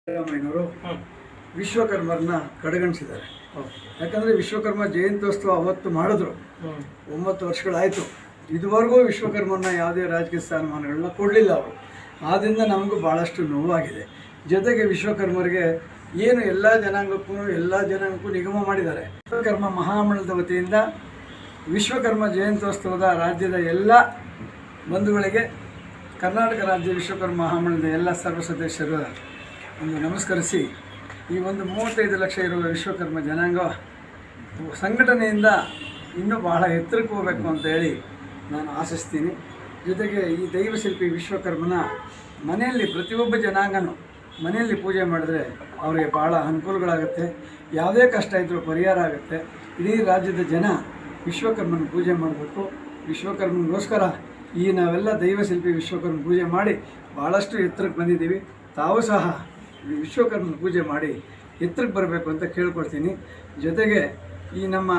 ಸಿದ್ದರಾಮಯ್ಯನವರು ವಿಶ್ವಕರ್ಮರನ್ನ ಕಡೆಗಣಿಸಿದ್ದಾರೆ. ಯಾಕಂದರೆ ವಿಶ್ವಕರ್ಮ ಜಯಂತ್ಯೋತ್ಸವ ಅವತ್ತು ಮಾಡಿದ್ರು, 9 ವರ್ಷಗಳಾಯಿತು. ಇದುವರೆಗೂ ವಿಶ್ವಕರ್ಮನ ಯಾವುದೇ ರಾಜಕೀಯ ಸ್ಥಾನಮಾನಗಳನ್ನ ಕೊಡಲಿಲ್ಲ ಅವರು. ಆದ್ದರಿಂದ ನಮಗೂ ಭಾಳಷ್ಟು ನೋವಾಗಿದೆ. ಜೊತೆಗೆ ವಿಶ್ವಕರ್ಮರಿಗೆ ಏನು ಎಲ್ಲ ಜನಾಂಗಕ್ಕೂ ನಿಗಮ ಮಾಡಿದ್ದಾರೆ. ವಿಶ್ವಕರ್ಮ ಮಹಾಮಂಡಲದ ವತಿಯಿಂದ ವಿಶ್ವಕರ್ಮ ಜಯಂತ್ಯೋತ್ಸವದ ರಾಜ್ಯದ ಎಲ್ಲ ಬಂಧುಗಳಿಗೆ ಕರ್ನಾಟಕ ರಾಜ್ಯ ವಿಶ್ವಕರ್ಮ ಮಹಾಮಂಡಲದ ಎಲ್ಲ ಸರ್ವ ಸದಸ್ಯರು ಒಂದು ನಮಸ್ಕರಿಸಿ, ಈ ಒಂದು 35 ಲಕ್ಷ ಇರುವ ವಿಶ್ವಕರ್ಮ ಜನಾಂಗ ಸಂಘಟನೆಯಿಂದ ಇನ್ನೂ ಬಹಳ ಎತ್ತರಕ್ಕೆ ಹೋಗಬೇಕು ಅಂತ ಹೇಳಿ ನಾನು ಆಶಿಸ್ತೀನಿ. ಜೊತೆಗೆ ಈ ದೈವಶಿಲ್ಪಿ ವಿಶ್ವಕರ್ಮನ ಮನೆಯಲ್ಲಿ ಪ್ರತಿಯೊಬ್ಬ ಜನಾಂಗನೂ ಮನೆಯಲ್ಲಿ ಪೂಜೆ ಮಾಡಿದ್ರೆ ಅವರಿಗೆ ಭಾಳ ಅನುಕೂಲಗಳಾಗುತ್ತೆ. ಯಾವುದೇ ಕಷ್ಟ ಇದ್ದರೂ ಪರಿಹಾರ ಆಗುತ್ತೆ. ಇಡೀ ರಾಜ್ಯದ ಜನ ವಿಶ್ವಕರ್ಮನ ಪೂಜೆ ಮಾಡಬೇಕು. ವಿಶ್ವಕರ್ಮನಿಗೋಸ್ಕರ ಈ ನಾವೆಲ್ಲ ದೈವಶಿಲ್ಪಿ ವಿಶ್ವಕರ್ಮ ಪೂಜೆ ಮಾಡಿ ಭಾಳಷ್ಟು ಎತ್ತರಕ್ಕೆ ಬಂದಿದ್ದೀವಿ. ತಾವು ಸಹ ವಿಶ್ವಕರ್ಮನ ಪೂಜೆ ಮಾಡಿ ಎತ್ತರಕ್ಕೆ ಬರಬೇಕು ಅಂತ ಕೇಳ್ಕೊಳ್ತೀನಿ. ಜೊತೆಗೆ ಈ ನಮ್ಮ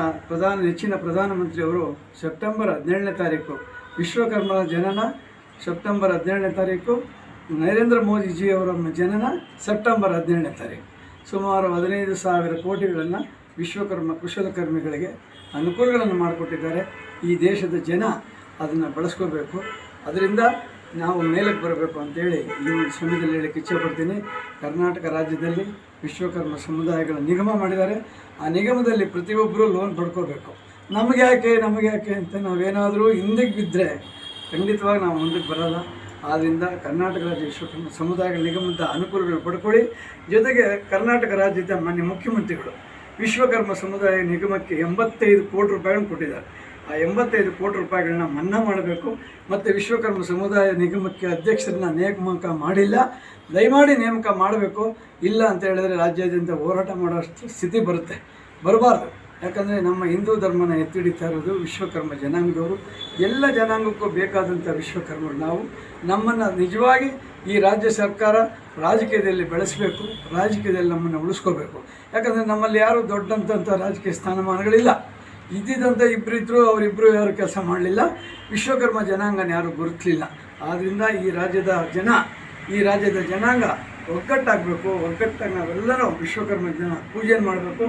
ನೆಚ್ಚಿನ ಪ್ರಧಾನಮಂತ್ರಿಯವರು ಸೆಪ್ಟೆಂಬರ್ 17ನೇ ತಾರೀಕು ವಿಶ್ವಕರ್ಮರ ಜನನ, ಸೆಪ್ಟೆಂಬರ್ 17ನೇ ತಾರೀಕು ನರೇಂದ್ರ ಮೋದಿಜಿಯವರ ಜನನ ಸೆಪ್ಟೆಂಬರ್ 17ನೇ ತಾರೀಕು. ಸುಮಾರು 15,000 ಕೋಟಿಗಳನ್ನು ವಿಶ್ವಕರ್ಮ ಕುಶಲಕರ್ಮಿಗಳಿಗೆ ಅನುಕೂಲಗಳನ್ನು ಮಾಡಿಕೊಟ್ಟಿದ್ದಾರೆ. ಈ ದೇಶದ ಜನ ಅದನ್ನು ಬಳಸ್ಕೋಬೇಕು. ಅದರಿಂದ ನಾವು ಮೇಲಕ್ಕೆ ಬರಬೇಕು ಅಂತೇಳಿ ಈ ಸಮಯದಲ್ಲಿ ಹೇಳಕ್ಕೆ ಇಚ್ಛೆಪಡ್ತೀನಿ. ಕರ್ನಾಟಕ ರಾಜ್ಯದಲ್ಲಿ ವಿಶ್ವಕರ್ಮ ಸಮುದಾಯಗಳ ನಿಗಮ ಮಾಡಿದ್ದಾರೆ. ಆ ನಿಗಮದಲ್ಲಿ ಪ್ರತಿಯೊಬ್ಬರೂ ಲೋನ್ ಪಡ್ಕೋಬೇಕು. ನಮಗೆ ಯಾಕೆ ಅಂತ ನಾವೇನಾದರೂ ಹಿಂದಕ್ಕೆ ಬಿದ್ದರೆ ಖಂಡಿತವಾಗಿ ನಾವು ಮುಂದಕ್ಕೆ ಬರೋಲ್ಲ. ಆದ್ದರಿಂದ ಕರ್ನಾಟಕ ರಾಜ್ಯ ವಿಶ್ವಕರ್ಮ ಸಮುದಾಯಗಳ ನಿಗಮದ ಅನುಕೂಲಗಳು ಪಡ್ಕೊಳ್ಳಿ. ಜೊತೆಗೆ ಕರ್ನಾಟಕ ರಾಜ್ಯದ ಮಾನ್ಯ ಮುಖ್ಯಮಂತ್ರಿಗಳು ವಿಶ್ವಕರ್ಮ ಸಮುದಾಯ ನಿಗಮಕ್ಕೆ 85 ಕೋಟಿ ರೂಪಾಯಿಗಳನ್ನು ಕೊಟ್ಟಿದ್ದಾರೆ. ಆ 85 ಕೋಟಿ ರೂಪಾಯಿಗಳನ್ನ ಮನ್ನಾ ಮಾಡಬೇಕು. ಮತ್ತು ವಿಶ್ವಕರ್ಮ ಸಮುದಾಯ ನಿಗಮಕ್ಕೆ ಅಧ್ಯಕ್ಷರನ್ನ ನೇಮಕ ಮಾಡಿಲ್ಲ, ದಯಮಾಡಿ ನೇಮಕ ಮಾಡಬೇಕು. ಇಲ್ಲ ಅಂತ ಹೇಳಿದ್ರೆ ರಾಜ್ಯಾದ್ಯಂತ ಹೋರಾಟ ಮಾಡೋಷ್ಟು ಸ್ಥಿತಿ ಬರಬಾರ್ದು. ಯಾಕಂದರೆ ನಮ್ಮ ಹಿಂದೂ ಧರ್ಮನ ಎತ್ತಿಡಿತಾ ಇರೋದು ವಿಶ್ವಕರ್ಮ ಜನಾಂಗದವರು. ಎಲ್ಲ ಜನಾಂಗಕ್ಕೂ ಬೇಕಾದಂಥ ವಿಶ್ವಕರ್ಮರು ನಾವು. ನಮ್ಮನ್ನು ನಿಜವಾಗಿ ಈ ರಾಜ್ಯ ಸರ್ಕಾರ ರಾಜಕೀಯದಲ್ಲಿ ಬೆಳೆಸಬೇಕು, ರಾಜಕೀಯದಲ್ಲಿ ನಮ್ಮನ್ನು ಉಳಿಸ್ಕೋಬೇಕು. ಯಾಕಂದರೆ ನಮ್ಮಲ್ಲಿ ಯಾರೂ ದೊಡ್ಡಂಥ ರಾಜಕೀಯ ಸ್ಥಾನಮಾನಗಳಿಲ್ಲ. ಇದ್ದಿದ್ದಂಥ ಇಬ್ಬರಿದ್ದರು, ಅವರಿಬ್ಬರು ಯಾರು ಕೆಲಸ ಮಾಡಲಿಲ್ಲ. ವಿಶ್ವಕರ್ಮ ಜನಾಂಗನ ಯಾರೂ ಗುರುತಿಸಲಿಲ್ಲ. ಆದ್ದರಿಂದ ಈ ರಾಜ್ಯದ ಜನಾಂಗ ಒಗ್ಗಟ್ಟಾಗಬೇಕು. ಒಗ್ಗಟ್ಟಾಗಿ ನಾವೆಲ್ಲರೂ ವಿಶ್ವಕರ್ಮ ಪೂಜೆ ಮಾಡಬೇಕು.